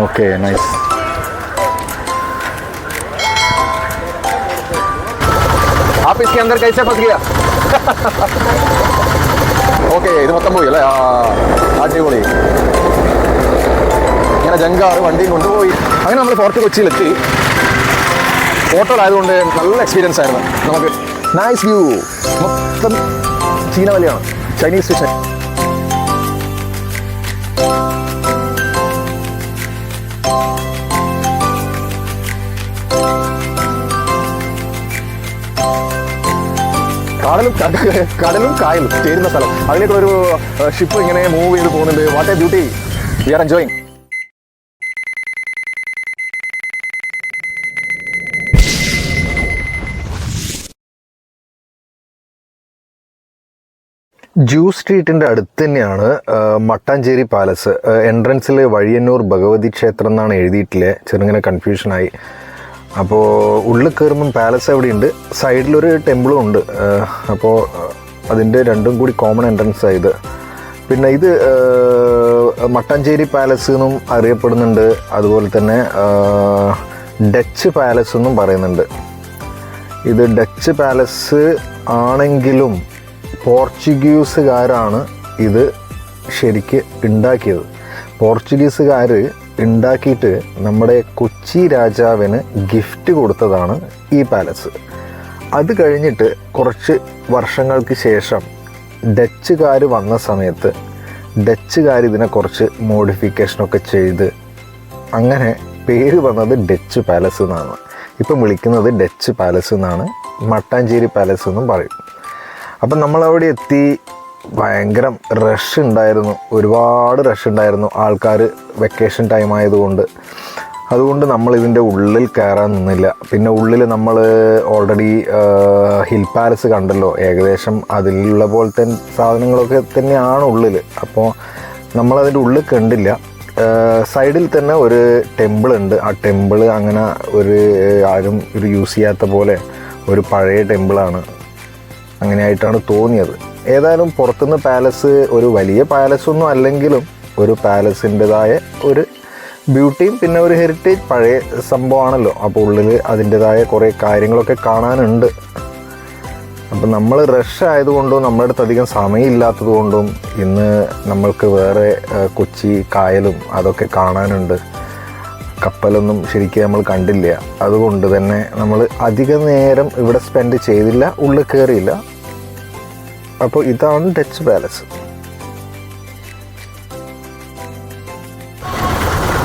Okay nice. आप इसके अंदर कैसे फंस गया? ഓക്കെ, ഇത് മൊത്തം പോയി അല്ലേ? അടിപൊളി. ഇങ്ങനെ ജങ്കാറ് വണ്ടിയും കൊണ്ടുപോയി. അങ്ങനെ നമ്മൾ ഫോർട്ട് കൊച്ചിയിലെത്തി. ഹോട്ടലായതുകൊണ്ട് നല്ല എക്സ്പീരിയൻസ് ആയിരുന്നു നമുക്ക്. Nice view. മൊത്തം ചീനവലിയാണ്, ചൈനീസ് ഫിഷ്. കടലും കായലും ചേരുന്ന സ്ഥലം. അതിലേക്ക് ഒരു ഷിപ്പ് ഇങ്ങനെ മൂവ് ചെയ്ത് പോകുന്നുണ്ട്. What a beauty. We are enjoying. Jew സ്ട്രീറ്റിൻ്റെ അടുത്ത് തന്നെയാണ് മട്ടാഞ്ചേരി പാലസ്. എൻട്രൻസിൽ വഴിയന്നൂർ ഭഗവതി ക്ഷേത്രം എന്നാണ് എഴുതിയിട്ടില്ലേ, ചെറുങ്ങനെ കൺഫ്യൂഷനായി. അപ്പോൾ ഉള്ളിൽ കയറുമ്പം പാലസ് എവിടെയുണ്ട്, സൈഡിലൊരു ടെമ്പിളും ഉണ്ട്. അപ്പോൾ അതിൻ്റെ രണ്ടും കൂടി കോമൺ എൻട്രൻസ് ആയത്. പിന്നെ ഇത് മട്ടാഞ്ചേരി പാലസ് എന്നും അറിയപ്പെടുന്നുണ്ട്. അതുപോലെ തന്നെ ഡച്ച് പാലസ് എന്നും പറയുന്നുണ്ട്. ഇത് ഡച്ച് പാലസ് ആണെങ്കിലും പോർച്ചുഗീസുകാരാണ് ഇത് ശരിക്ക് ഉണ്ടാക്കിയത്. പോർച്ചുഗീസുകാർ ഉണ്ടാക്കിയിട്ട് നമ്മുടെ കൊച്ചി രാജാവിന് ഗിഫ്റ്റ് കൊടുത്തതാണ് ഈ പാലസ്. അത് കഴിഞ്ഞിട്ട് കുറച്ച് വർഷങ്ങൾക്ക് ശേഷം ഡച്ചുകാർ വന്ന സമയത്ത് ഡച്ചുകാർ ഇതിനെ കുറച്ച് മോഡിഫിക്കേഷനൊക്കെ ചെയ്ത് അങ്ങനെ പേര് വന്നത് ഡച്ച് പാലസ് എന്നാണ്. ഇപ്പം വിളിക്കുന്നത് ഡച്ച് പാലസ് എന്നാണ്. മട്ടാഞ്ചേരി പാലസ് എന്നും പറയും. അപ്പം നമ്മളവിടെ എത്തി. ഭയങ്കര റഷ് ഉണ്ടായിരുന്നു, ഒരുപാട് റഷ് ഉണ്ടായിരുന്നു. ആൾക്കാർ വെക്കേഷൻ ടൈം ആയതുകൊണ്ട് അതുകൊണ്ട് നമ്മൾ ഇതിൻ്റെ ഉള്ളിൽ കയറാൻ നിന്നില്ല. പിന്നെ ഉള്ളിൽ നമ്മൾ ഓൾറെഡി ഹിൽ പാലസ് കണ്ടല്ലോ, ഏകദേശം അതിലുള്ള പോലത്തെ സാധനങ്ങളൊക്കെ തന്നെയാണ് ഉള്ളിൽ. അപ്പോൾ നമ്മളതിൻ്റെ ഉള്ളിൽ കണ്ടില്ല. സൈഡിൽ തന്നെ ഒരു ടെമ്പിൾ ഉണ്ട്. ആ ടെമ്പിൾ അങ്ങനെ ആരും യൂസ് ചെയ്യാത്ത പോലെ ഒരു പഴയ ടെമ്പിളാണ്. അങ്ങനെയായിട്ടാണ് തോന്നിയത്. ഏതായാലും പുറത്തുനിന്ന് പാലസ് ഒരു വലിയ പാലസൊന്നും അല്ലെങ്കിലും ഒരു പാലസിൻ്റെതായ ഒരു ബ്യൂട്ടിയും പിന്നെ ഒരു ഹെറിറ്റേജ് പഴയ സംഭവമാണല്ലോ. അപ്പോൾ ഉള്ളിൽ അതിൻ്റെതായ കുറേ കാര്യങ്ങളൊക്കെ കാണാനുണ്ട്. അപ്പം നമ്മൾ റഷ് ആയതുകൊണ്ടും നമ്മുടെ അടുത്ത് അധികം സമയമില്ലാത്തത് കൊണ്ടും ഇന്ന് നമ്മൾക്ക് വേറെ കൊച്ചി കായലും അതൊക്കെ കാണാനുണ്ട്. കപ്പലൊന്നും ശരിക്കും നമ്മൾ കണ്ടില്ല. അതുകൊണ്ട് തന്നെ നമ്മൾ അധിക നേരം ഇവിടെ സ്പെൻഡ് ചെയ്തില്ല, ഉള്ളിൽ കയറിയില്ല. അപ്പോൾ ഇതാണ് ഡച്ച് പാലസ്.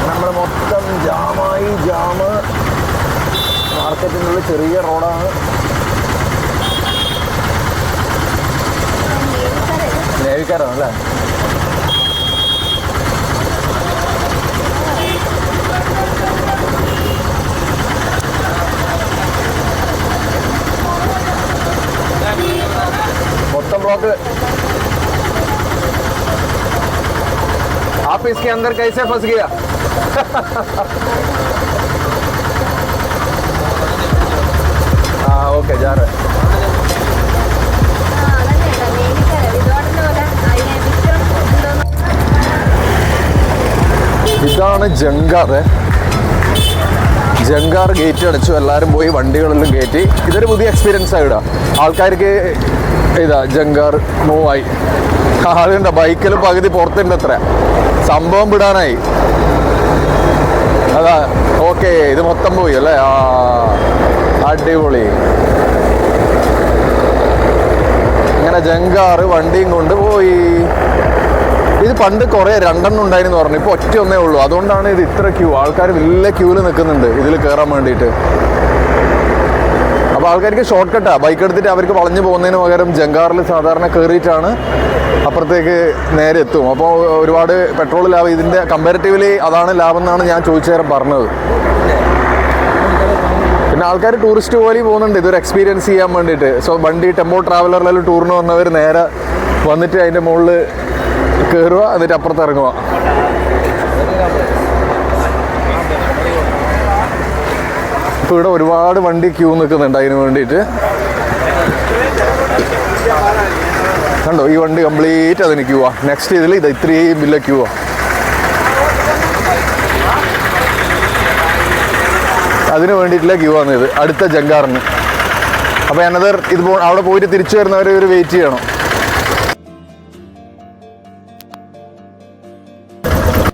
നമ്മൾ മൊത്തം ജാമായി. മാർക്കറ്റിനുള്ള ചെറിയ റോഡാണ്. നേവിക്കാരാണ് അല്ലേ? मौसम ब्लॉक। आप इसके अंदर कैसे फंस गया? हाँ ओके जा रहे हैं। ഇതാണ് ജങ്കാർ. ജങ്കാർ ഗേറ്റ് അടച്ചു, എല്ലാവരും പോയി വണ്ടികളെല്ലാം കയറ്റി. ഇതൊരു പുതിയ എക്സ്പീരിയൻസ് ആയിടാ. ആൾക്കാർക്ക് ഇതാ ജങ്കാർ മൂവായി. ആളുണ്ട് ബൈക്കിൽ പകുതി പുറത്തുണ്ട്. അത്ര സംഭവം വിടാനായി. അതാ ഓക്കെ, ഇത് മൊത്തം പോയി അല്ലേ? ആ അടിപൊളി. ഇങ്ങനെ ജങ്കാർ വണ്ടിയും കൊണ്ട് പോയി. ഇത് പണ്ട് കുറേ രണ്ടെണ്ണം ഉണ്ടായിരുന്നു പറഞ്ഞു, ഇപ്പോൾ ഒറ്റ ഒന്നേ ഉള്ളൂ. അതുകൊണ്ടാണ് ഇത് ഇത്ര ക്യൂ. ആൾക്കാർ വലിയ ക്യൂവിൽ നിൽക്കുന്നുണ്ട് ഇതിൽ കയറാൻ വേണ്ടിയിട്ട്. അപ്പോൾ ആൾക്കാർക്ക് ഷോർട്ട് കട്ടാണ്. ബൈക്ക് എടുത്തിട്ട് അവർക്ക് വളഞ്ഞു പോകുന്നതിന് പകരം ജങ്കാറിൽ സാധാരണ കയറിയിട്ടാണ് അപ്പുറത്തേക്ക് നേരെ എത്തും. അപ്പോൾ ഒരുപാട് പെട്രോൾ ലാഭം. ഇതിൻ്റെ കമ്പാരിറ്റീവ്ലി അതാണ് ലാഭം എന്നാണ് ഞാൻ ചോദിച്ചു നേരം പറഞ്ഞത്. പിന്നെ ആൾക്കാർ ടൂറിസ്റ്റ് പോലെ പോകുന്നുണ്ട് ഇതൊരു എക്സ്പീരിയൻസ് ചെയ്യാൻ വേണ്ടിയിട്ട്. സോ വണ്ടി ടെമ്പോ ട്രാവലറിലെല്ലാം ടൂറിന് വന്നവർ നേരെ വന്നിട്ട് അതിൻ്റെ മുകളിൽ കയറുക, എന്നിട്ട് അപ്പുറത്ത് ഇറങ്ങുക. ഇപ്പോൾ ഇവിടെ ഒരുപാട് വണ്ടി ക്യൂ നിൽക്കുന്നുണ്ട് അതിന് വേണ്ടിയിട്ട്. കണ്ടോ, ഈ വണ്ടി കംപ്ലീറ്റ് അതിന് ക്യൂവാ. നെക്സ്റ്റ് ഇതിൽ ഇത് ഇത്രയും വലിയ ക്യൂവാ. അതിന് വേണ്ടിയിട്ടുള്ള ക്യൂ ആണ് ഇത്, അടുത്ത ജങ്കാറിന്. അപ്പോൾ അനദർ ഇത് അവിടെ പോയിട്ട് തിരിച്ചു വരുന്നവരെ ഒരു വെയിറ്റ് ചെയ്യണം.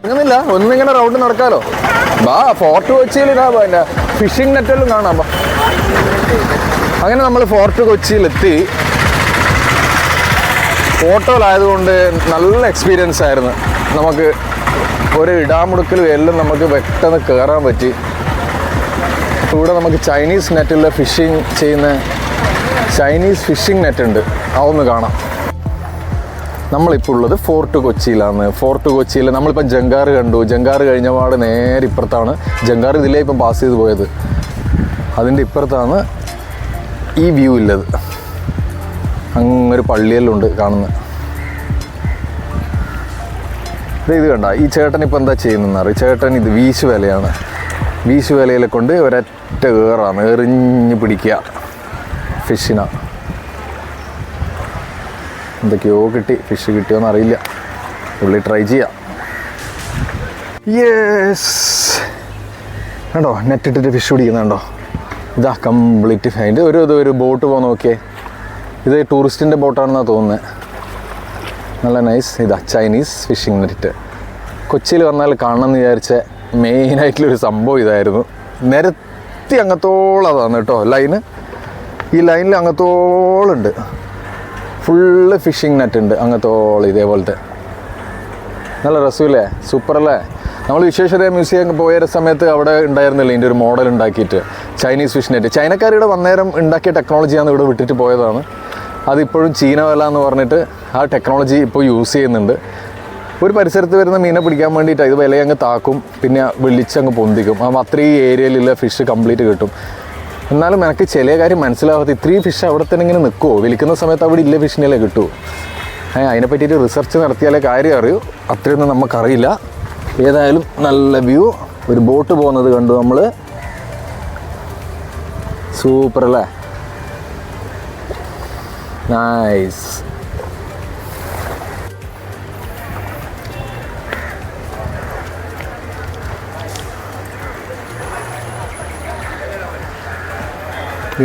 അങ്ങനെയില്ല, ഒന്നിങ്ങനെ റൗണ്ട് നടക്കാലോ. ബാ ഫോർട്ട് കൊച്ചിയിൽ പിന്നെ ഫിഷിംഗ് നെറ്റെല്ലാം കാണാം. അങ്ങനെ നമ്മൾ ഫോർട്ട് കൊച്ചിയിലെത്തി. ഫോട്ടോയിലായതുകൊണ്ട് നല്ല എക്സ്പീരിയൻസ് ആയിരുന്നു. നമുക്ക് ഒരു ഇടാമുടുക്കലും എല്ലാം നമുക്ക് പെട്ടെന്ന് കയറാൻ പറ്റി. ഇവിടെ നമുക്ക് ചൈനീസ് നെറ്റിൽ ഫിഷിങ് ചെയ്യുന്ന ചൈനീസ് ഫിഷിംഗ് നെറ്റ് ഉണ്ട്, അതൊന്ന് കാണാം. നമ്മളിപ്പോൾ ഉള്ളത് ഫോർട്ട് കൊച്ചിയിലാണ്. ഫോർട്ട് കൊച്ചിയിൽ നമ്മളിപ്പം ജങ്കാറ് കണ്ടു. ജങ്കാറ് കഴിഞ്ഞ പാട് നേരെ ഇപ്പുറത്താണ് ജങ്കാർ. ഇതിലേ ഇപ്പം പാസ് ചെയ്ത് പോയത്. അതിൻ്റെ ഇപ്പുറത്താണ് ഈ വ്യൂ ഉള്ളത്. അങ്ങൊരു പള്ളിയെല്ലാം ഉണ്ട് കാണുന്നത്. ഇത് കണ്ട, ഈ ചേട്ടൻ ഇപ്പം എന്താ ചെയ്യുന്നതെന്ന് അറിയാം. ചേട്ടൻ ഇത് വീശുവലയാണ്. വീശുവലയിലെ കൊണ്ട് ഒരൊറ്റ ഏറാണ്, എറിഞ്ഞ് പിടിക്കുക ഫിഷിനാ. എന്തൊക്കെയോ കിട്ടി, ഫിഷ് കിട്ടിയോന്ന് അറിയില്ല. പുള്ളി ട്രൈ ചെയ്യാം. യെസ്, കണ്ടോ നെറ്റ് ഇട്ടിട്ട് ഫിഷ് പിടിക്കുന്നുണ്ടോ? ഇതാ കംപ്ലീറ്റ് ഫൈൻഡ്. ഒരു ബോട്ട് പോകാൻ നോക്കിയേ. ഇത് ടൂറിസ്റ്റിൻ്റെ ബോട്ടാണെന്നാണ് തോന്നുന്നത്. നല്ല നൈസ്. ഇതാ ചൈനീസ് ഫിഷിംഗ് നെറ്റ്. കൊച്ചിയിൽ വന്നാൽ കാണണമെന്ന് വിചാരിച്ച മെയിനായിട്ടുള്ളൊരു സംഭവം ഇതായിരുന്നു. നിരത്തി അങ്ങത്തോളം അതാണ് കേട്ടോ ലൈന്. ഈ ലൈനിൽ അങ്ങത്തോളുണ്ട്, ഫുള്ള് ഫിഷിംഗ് നെറ്റ് ഉണ്ട് അങ്ങത്തോളം ഇതേപോലത്തെ. നല്ല രസമില്ലേ, സൂപ്പറല്ലേ. നമ്മൾ വിശ്വേശ്വര മ്യൂസിയം പോയ സമയത്ത് അവിടെ ഉണ്ടായിരുന്നില്ല ഇതിൻ്റെ ഒരു മോഡൽ ഉണ്ടാക്കിയിട്ട് ചൈനീസ് ഫിഷ് നെറ്റ്. ചൈനക്കാരിവിടെ വന്നേരം ഉണ്ടാക്കിയ ടെക്നോളജിയാണ് ഇവിടെ വിട്ടിട്ട് പോയതാണ്. അതിപ്പോഴും ചീന വല എന്ന് പറഞ്ഞിട്ട് ആ ടെക്നോളജി ഇപ്പോൾ യൂസ് ചെയ്യുന്നുണ്ട്. ഒരു പരിസരത്ത് വരുന്ന മീനെ പിടിക്കാൻ വേണ്ടിയിട്ട് ഇത് വിലയങ്ങ് താക്കും, പിന്നെ വെളിച്ചങ്ങ് പൊന്തിക്കും. അപ്പോൾ അത്രയും ഏരിയയിലുള്ള ഫിഷ് കംപ്ലീറ്റ് കിട്ടും. എന്നാലും എനിക്ക് ചില കാര്യം മനസ്സിലാവാത്ത, ഇത്രയും ഫിഷ് അവിടെ തന്നെ ഇങ്ങനെ നിൽക്കുമോ? വിളിക്കുന്ന സമയത്ത് അവിടെ ഇല്ല ഫിഷിനെല്ലാം കിട്ടുമോ? അതിനെ പറ്റിയിട്ട് റിസർച്ച് നടത്തിയാലേ കാര്യം അറിയൂ. അത്രയൊന്നും നമുക്കറിയില്ല. ഏതായാലും നല്ല വ്യൂ. ഒരു ബോട്ട് പോകുന്നത് കണ്ടു നമ്മൾ. സൂപ്പർ അല്ലേ, നൈസ്.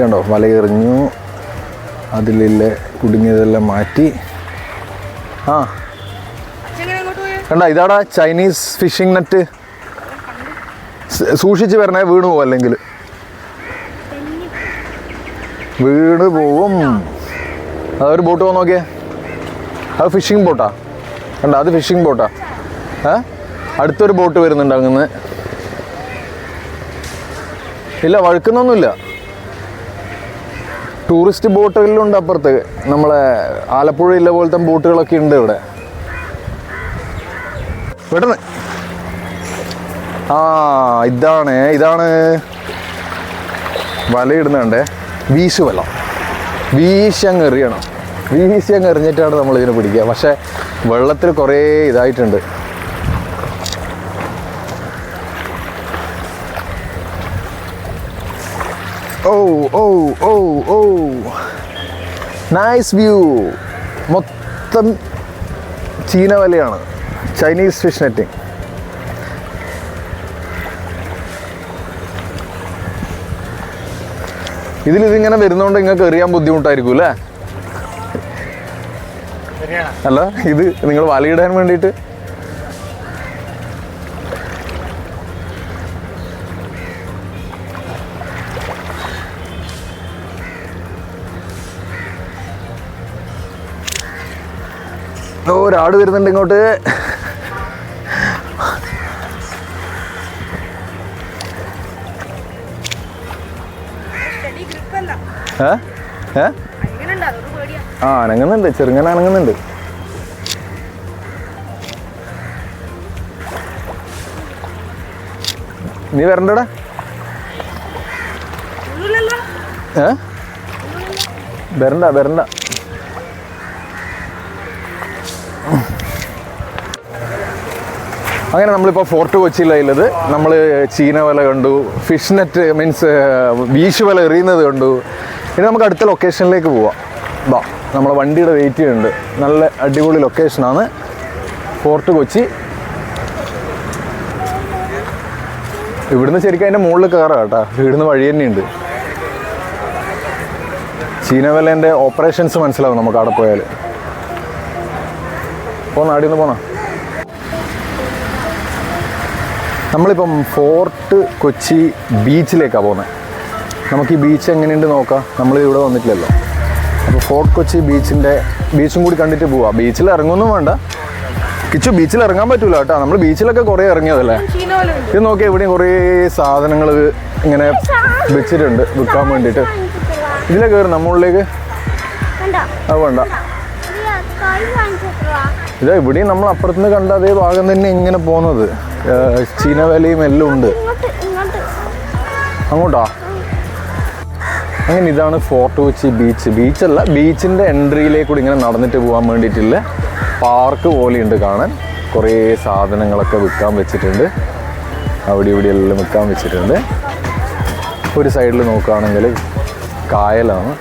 കണ്ടോ വലയെറിഞ്ഞു, അതിലുള്ള കുടുങ്ങിയതെല്ലാം മാറ്റി. ആ കണ്ട, ഇതാടാ ചൈനീസ് ഫിഷിംഗ് നെറ്റ്. സൂക്ഷിച്ച് വരണേ, വീണ് പോവും, അല്ലെങ്കിൽ വീണ് പോവും. അതൊരു ബോട്ട് പോകാൻ നോക്കിയേ, അത് ഫിഷിംഗ് ബോട്ടാ. കണ്ട, അത് ഫിഷിംഗ് ബോട്ടാ. അടുത്തൊരു ബോട്ട് വരുന്നുണ്ട് അങ്ങനെ. ഇല്ല, വഴുക്കുന്നൊന്നുമില്ല. ടൂറിസ്റ്റ് ബോട്ടുകളിലുണ്ട് അപ്പുറത്ത്. നമ്മളെ ആലപ്പുഴയില്ല പോലത്തെ ബോട്ടുകളൊക്കെ ഉണ്ട് ഇവിടെ. പെട്ടെന്ന് ഇതാണ് വലയിടുന്നുണ്ടേ. വീശുവല, വീശങ്ങ് എറിയണം. വീശങ്ങ് എറിഞ്ഞിട്ടാണ് നമ്മളിതിനെ പിടിക്കുക. പക്ഷേ വെള്ളത്തിൽ കുറേ ഇതായിട്ടുണ്ട്. ഓ ഓ ഓ ഓ നൈസ് വ്യൂ. മൊത്തം ചീന വലയാണ്, ചൈനീസ് ഫിഷ് നെറ്റിങ്. ഇതിലിങ്ങനെ വരുന്നതുകൊണ്ട് നിങ്ങൾക്ക് എറിയാൻ ബുദ്ധിമുട്ടായിരിക്കും അല്ലേ? അല്ല, ഇത് നിങ്ങൾ വലയിടാൻ വേണ്ടിയിട്ട്. ഒരാട് വരുന്നുണ്ട് ഇങ്ങോട്ട്. അനങ്ങുന്നുണ്ട്, ചെറുങ്ങനെ അനങ്ങുന്നുണ്ട്. നീ വരണ്ടടാ. വരണ്ട. അങ്ങനെ നമ്മളിപ്പോൾ ഫോർട്ട് കൊച്ചിയിലുള്ളത്. നമ്മൾ ചീന വല കണ്ടു, ഫിഷ് നെറ്റ് മീൻസ് വീശു വല എറിയുന്നത് കണ്ടു. ഇനി നമുക്ക് അടുത്ത ലൊക്കേഷനിലേക്ക് പോവാം. നമ്മളെ വണ്ടിയുടെ വെയിറ്റ് ചെയ്യുന്നുണ്ട്. നല്ല അടിപൊളി ലൊക്കേഷനാണ് ഫോർട്ട് കൊച്ചി. ഇവിടുന്ന് ശരിക്കും അതിൻ്റെ മുകളിൽ കയറാം കേട്ടോ. ഇവിടുന്ന് വഴി തന്നെയുണ്ട്. ചീനവലേൻ്റെ ഓപ്പറേഷൻസ് മനസ്സിലാവും നമുക്ക് അവിടെ പോയാൽ. പോന്നാ അടിയിൽ നിന്ന് പോന്നാ. നമ്മളിപ്പം ഫോർട്ട് കൊച്ചി ബീച്ചിലേക്കാണ് പോകുന്നത്. നമുക്ക് ഈ ബീച്ച് എങ്ങനെയുണ്ട് നോക്കാം. നമ്മൾ ഇവിടെ വന്നിട്ടില്ലല്ലോ. അപ്പോൾ ഫോർട്ട് കൊച്ചി ബീച്ചും കൂടി കണ്ടിട്ട് പോവാം. ബീച്ചിൽ ഇറങ്ങുമൊന്നും വേണ്ട. കിച്ചു ബീച്ചിൽ ഇറങ്ങാൻ പറ്റൂല കേട്ടോ. നമ്മൾ ബീച്ചിലൊക്കെ കുറേ ഇറങ്ങിയതല്ലേ. ഇത് നോക്കിയാൽ ഇവിടെയും കുറേ സാധനങ്ങൾ ഇങ്ങനെ വെച്ചിട്ടുണ്ട് വിൽക്കാൻ വേണ്ടിയിട്ട്. ഇതിലെ കയറും നമ്മളിലേക്ക്. അത് വേണ്ട. ഇതാ ഇവിടെയും നമ്മൾ അപ്പുറത്തുനിന്ന് കണ്ട അതേ ഭാഗം തന്നെ ഇങ്ങനെ പോകുന്നത്. ചീനവലയും എല്ലാം ഉണ്ട്. അങ്ങോട്ടാ. അങ്ങനെ ഇതാണ് ഫോർട്ട് കൊച്ചി ബീച്ച്. ബീച്ചല്ല, ബീച്ചിൻ്റെ എൻട്രിയിലേക്കൂടി ഇങ്ങനെ നടന്നിട്ട് പോകാൻ വേണ്ടിയിട്ടുള്ള പാർക്ക് പോലെയുണ്ട് കാണാൻ. കുറേ സാധനങ്ങളൊക്കെ വിൽക്കാൻ വെച്ചിട്ടുണ്ട്. അവിടെ ഇവിടെ എല്ലാം വിൽക്കാൻ വെച്ചിട്ടുണ്ട്. ഒരു സൈഡിൽ നോക്കുകയാണെങ്കിൽ കായലാണ്.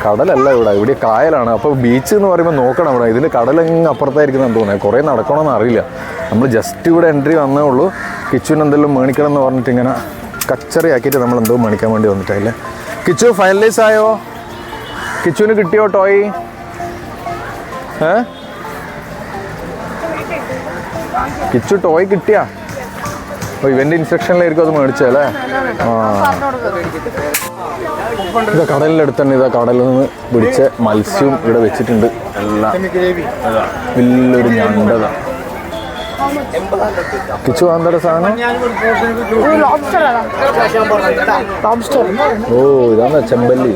കടലല്ല ഇവിടെ കായലാണ്. അപ്പോൾ ബീച്ച് എന്ന് പറയുമ്പോൾ നോക്കണം അവിടെ. ഇതിൽ കടലങ്ങ് അപ്പുറത്തായിരിക്കുന്നതെന്ന് തോന്നുന്നത്. കുറേ നടക്കണമെന്ന് അറിയില്ല. നമ്മൾ ജസ്റ്റ് ഇവിടെ എൻട്രി വന്നേ ഉള്ളൂ. കിച്ചുവിന് എന്തെങ്കിലും മേണിക്കണം എന്ന് പറഞ്ഞിട്ട് ഇങ്ങനെ കച്ചറിയാക്കിയിട്ട് നമ്മൾ എന്തോ മേണിക്കാൻ വേണ്ടി വന്നിട്ടില്ല. കിച്ചു ഫൈനലൈസ് ആയോ? കിച്ചുവിന് കിട്ടിയോ ടോയ്? കിച്ചു ടോയ് കിട്ടിയാ? അപ്പോൾ ഇവൻ്റെ ഇൻസ്ട്രക്ഷനിലായിരിക്കും അത് മേടിച്ചല്ലേ. ഇതാ കടലിൻ്റെ അടുത്ത് തന്നെ ഇതാ കടലിൽ നിന്ന് പിടിച്ച മത്സ്യവും ഇവിടെ വെച്ചിട്ടുണ്ട്. എല്ലാം വലിയൊരു ഞണ്ടതാ. കിച്ചു എന്താ സാധനം? ഓ ഇതാ ചെമ്പല്ലി.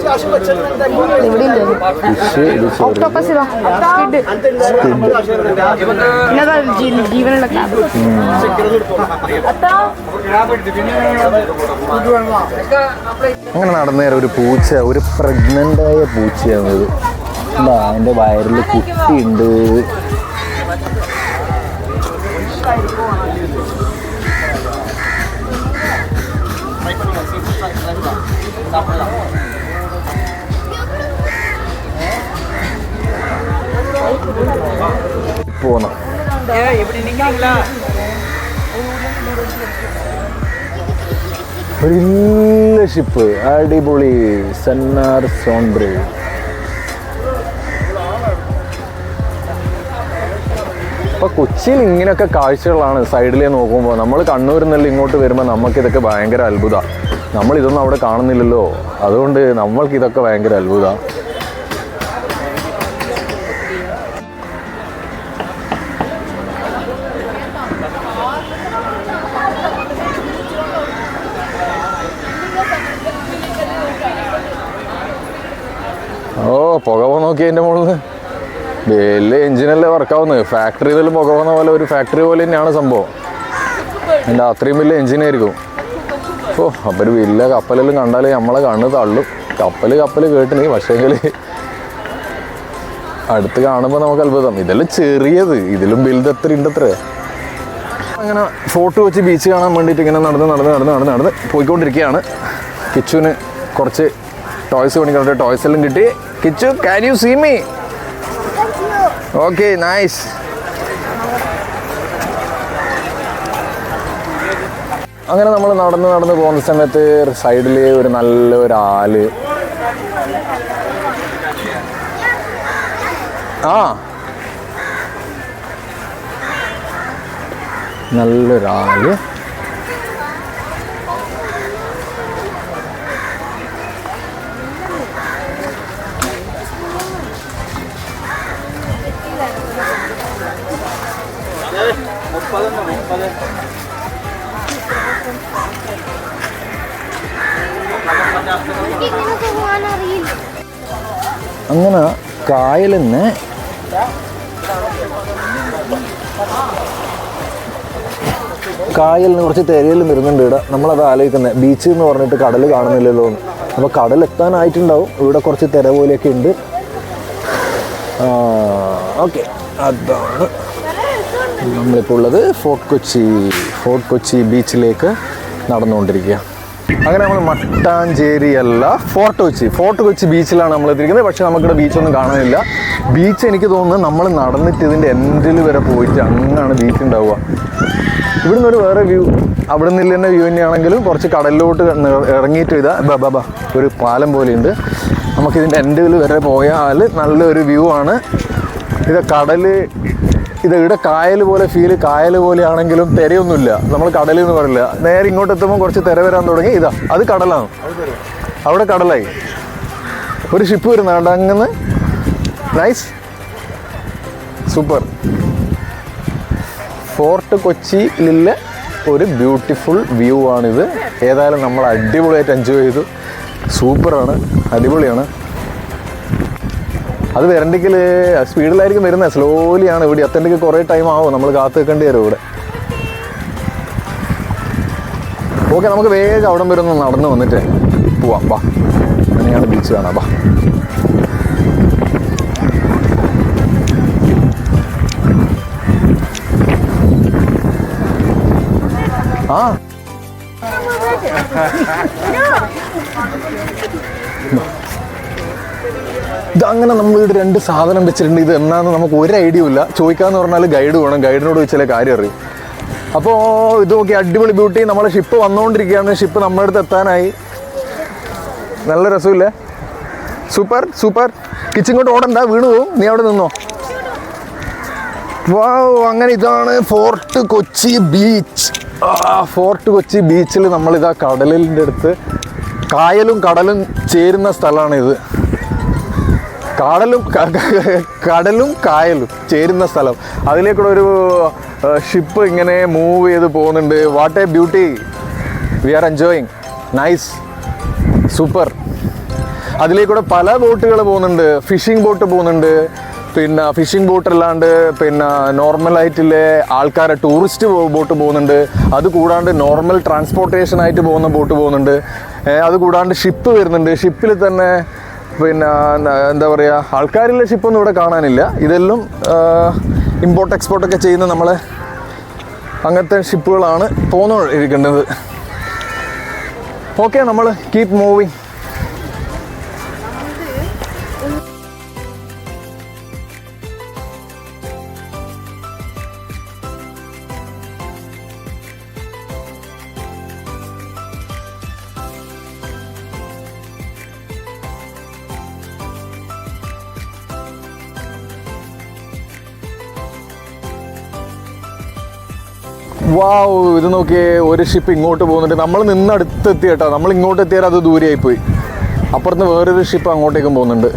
അങ്ങനെ നടന്നേരം ഒരു പൂച്ച, ഒരു പ്രഗ്നൻ്റായ പൂച്ചയാണത്. എന്താ അതിൻ്റെ വയറിൽ കുട്ടിയുണ്ട്. പോണം. ഒരു വലിയ ഷിപ്പ്, അടിപൊളി. സെന്നാർ സോൺബ്രേ. അപ്പോൾ കൊച്ചിയിൽ ഇങ്ങനെയൊക്കെ കാഴ്ചകളാണ് സൈഡിലേ നോക്കുമ്പോൾ. നമ്മൾ കണ്ണൂരിൽ നിന്നെല്ലാം ഇങ്ങോട്ട് വരുമ്പോൾ നമുക്കിതൊക്കെ ഭയങ്കര അത്ഭുതമാണ്. നമ്മളിതൊന്നും അവിടെ കാണുന്നില്ലല്ലോ, അതുകൊണ്ട് നമ്മൾക്കിതൊക്കെ ഭയങ്കര അത്ഭുതമാണ്. ഓ പുക നോക്കി അതിൻ്റെ മുകളിൽ വലിയ എഞ്ചിനല്ലേ വർക്കാവുന്നത്. ഫാക്ടറിയിൽ പുക പോകുന്ന പോലെ ഒരു ഫാക്ടറി പോലെ തന്നെയാണ് സംഭവം. എൻ്റെ അത്രയും വലിയ എഞ്ചിനായിരിക്കും. ഓ അപ്പോൾ ഒരു വലിയ കപ്പലെല്ലാം കണ്ടാൽ നമ്മളെ കണ്ണ് തള്ളും. കപ്പൽ കേട്ടിന്, പക്ഷേങ്കിൽ അടുത്ത് കാണുമ്പോൾ നമുക്ക് അത്ഭുതം. ഇതെല്ലാം ചെറിയത്, ഇതിലും വലുതത്ര ഉണ്ടത്രേ. അങ്ങനെ ഫോർട്ട് കൊച്ചി ബീച്ച് കാണാൻ വേണ്ടിയിട്ട് ഇങ്ങനെ നടന്ന് പോയിക്കൊണ്ടിരിക്കുകയാണ്. കിച്ചുവിന് കുറച്ച് ടോയ്സ് വേണിക്കോട്ടെ. ടോയ്സ് എല്ലാം കിട്ടി. Kichu, can you see me? Okay, nice. അങ്ങനെ നമ്മൾ നടന്ന് പോകുന്ന സമയത്ത് സൈഡിൽ ഒരു നല്ലൊരു ആല്. നല്ലൊരാല്. അങ്ങനെ കായലിൽ നിന്ന് കുറച്ച് തിരയെല്ലാം വരുന്നുണ്ട് ഇവിടെ. നമ്മളത് ആലോചിക്കുന്നത് ബീച്ച് എന്ന് പറഞ്ഞിട്ട് കടൽ കാണുന്നില്ലല്ലോ. അപ്പോൾ കടലെത്താനായിട്ടുണ്ടാവും. ഇവിടെ കുറച്ച് തിര പോലെയൊക്കെ ഉണ്ട്. ഓക്കെ, അതാണ് നമ്മളിപ്പോൾ ഉള്ളത് ഫോർട്ട് കൊച്ചി ബീച്ചിലേക്ക് നടന്നുകൊണ്ടിരിക്കുക. അങ്ങനെ നമ്മൾ മട്ടാഞ്ചേരി അല്ല, ഫോർട്ട് കൊച്ചി ബീച്ചിലാണ് നമ്മൾ എത്തിയിരിക്കുന്നത്. പക്ഷെ നമുക്കിവിടെ ബീച്ചൊന്നും കാണാനില്ല. ബീച്ച് എനിക്ക് തോന്നുന്നത് നമ്മൾ നടന്നിട്ട് ഇതിൻ്റെ എൻഡിൽ വരെ പോയിട്ട് അങ്ങനെയാണ് ബീച്ച് ഉണ്ടാവുക. ഇവിടുന്ന് ഒരു വേറെ വ്യൂ, അവിടെ നിന്ന് തന്നെ വ്യൂ തന്നെയാണെങ്കിലും കുറച്ച് കടലിലോട്ട് ഇറങ്ങിയിട്ട് ഇതാ ബാബാ ഒരു പാലം പോലെയുണ്ട്. നമുക്കിതിൻ്റെ എൻഡിൽ വരെ പോയാൽ നല്ലൊരു വ്യൂ ആണ്. ഇത് കടൽ, ഇത് ഇവിടെ കായൽ പോലെ ഫീൽ, കായൽ പോലെ ആണെങ്കിലും തിരയൊന്നുമില്ല. നമ്മൾ കടലിൽ എന്ന് പറയില്ല. നേരെ ഇങ്ങോട്ട് എത്തുമ്പോൾ കുറച്ച് തിര വരാൻ തുടങ്ങി. ഇതാ അത് കടലാണ്, അവിടെ കടലായി. ഒരു ഷിപ്പ് വരുന്നുണ്ട് അങ്ങനെ. Nice, super. ഫോർട്ട് കൊച്ചിയിലെ ഒരു ബ്യൂട്ടിഫുൾ വ്യൂ ആണിത്. ഏതായാലും നമ്മൾ അടിപൊളിയായിട്ട് എൻജോയ് ചെയ്തു. സൂപ്പറാണ്, അടിപൊളിയാണ്. അത് വരണ്ടെങ്കിൽ സ്പീഡിലായിരിക്കും വരുന്നത്, സ്ലോലിയാണ് ഇവിടെ എത്തേണ്ടെങ്കിൽ കുറേ ടൈം ആവും. നമ്മൾ കാത്തു നിൽക്കേണ്ടി വരും ഇവിടെ. ഓക്കെ, നമുക്ക് വേഗം അവിടം വരെ ഒന്ന് നടന്ന് വന്നിട്ട് പോവാം. വാ, അങ്ങനെയാണ് ബീച്ച് കാണാം. വാ. ആ ഇതങ്ങനെ നമ്മളിവിടെ 2 സാധനം വെച്ചിട്ടുണ്ട്. ഇത് എന്നാന്ന് നമുക്ക് ഒരു ഐഡിയ ഇല്ല. ചോദിക്കാന്ന് പറഞ്ഞാൽ ഗൈഡ് വേണം, ഗൈഡിനോട് ചോദിച്ചാലേ കാര്യം അറിയും. അപ്പോൾ ഇത് നോക്കി, അടിപൊളി ബ്യൂട്ടി. നമ്മളെ ഷിപ്പ് വന്നുകൊണ്ടിരിക്കുകയാണ്. ഷിപ്പ് നമ്മുടെ അടുത്ത് എത്താനായി. നല്ല രസമില്ലേ? Super super. കിച്ചിങ്ങോട്ട് ഓടണ്ട, വീണ് പോവും. നീ അവിടെ നിന്നോ. വാവ്, അങ്ങനെ ഇതാണ് fort Kochi beach. Fort Kochi ബീച്ചിൽ നമ്മളിതാ കടലിൻ്റെ അടുത്ത്, കായലും കടലും ചേരുന്ന സ്ഥലമാണിത്. കടലും കായലും ചേരുന്ന സ്ഥലം. അതിലേക്കൂടെ ഒരു ഷിപ്പ് ഇങ്ങനെ മൂവ് ചെയ്ത് പോകുന്നുണ്ട്. What a beauty. We are enjoying. Nice, super. അതിലേക്കൂടെ പല ബോട്ടുകൾ പോകുന്നുണ്ട്. ഫിഷിംഗ് ബോട്ട് പോകുന്നുണ്ട്, പിന്നെ ഫിഷിംഗ് ബോട്ട് അല്ലാണ്ട് പിന്നെ നോർമലായിട്ടുള്ള ആൾക്കാരെ ടൂറിസ്റ്റ് ബോട്ട് പോകുന്നുണ്ട്. അത് കൂടാണ്ട് നോർമൽ ട്രാൻസ്പോർട്ടേഷനായിട്ട് പോകുന്ന ബോട്ട് പോകുന്നുണ്ട്. അത് കൂടാണ്ട് ഷിപ്പ് വരുന്നുണ്ട്. ഷിപ്പിൽ തന്നെ പിന്നെ എന്താ പറയുക, ആൾക്കാരുള്ള ഷിപ്പൊന്നും ഇവിടെ കാണാനില്ല. ഇതെല്ലാം ഇമ്പോർട്ട് എക്സ്പോർട്ടൊക്കെ ചെയ്യുന്ന നമ്മളെ അങ്ങനത്തെ ഷിപ്പുകളാണ് പോന്നിരിക്കേണ്ടത്. ഓക്കെ, നമ്മൾ കീപ് മൂവിങ്. വാവ്, ഇത് നോക്കിയേ, ഒരു ഷിപ്പ് ഇങ്ങോട്ട് പോകുന്നുണ്ട്. നമ്മൾ നിന്നടുത്തെത്തി കേട്ടോ. നമ്മൾ ഇങ്ങോട്ട് എത്തിയാൽ അത് ദൂരെയായിപ്പോയി. അപ്പുറത്ത് വേറൊരു ഷിപ്പ് അങ്ങോട്ടേക്കും പോകുന്നുണ്ട്.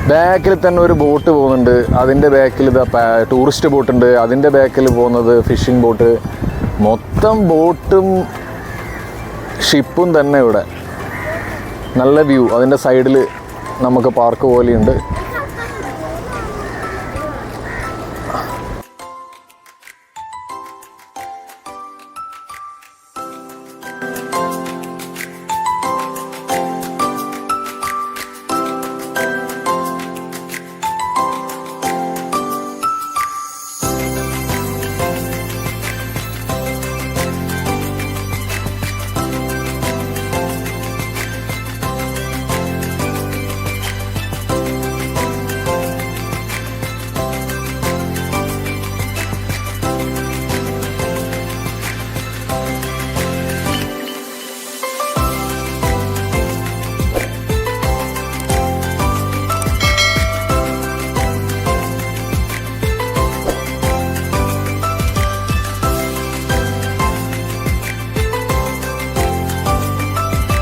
ബാക്കിൽ തന്നെ ഒരു ബോട്ട് പോകുന്നുണ്ട്. അതിൻ്റെ ബാക്കിൽ ഇതാ ടൂറിസ്റ്റ് ബോട്ടുണ്ട്. അതിൻ്റെ ബാക്കിൽ പോകുന്നത് ഫിഷിംഗ് ബോട്ട്. മൊത്തം ബോട്ടും ഷിപ്പും തന്നെ ഇവിടെ. നല്ല വ്യൂ. അതിൻ്റെ സൈഡിൽ നമുക്ക് പാർക്ക് പോലെയുണ്ട്.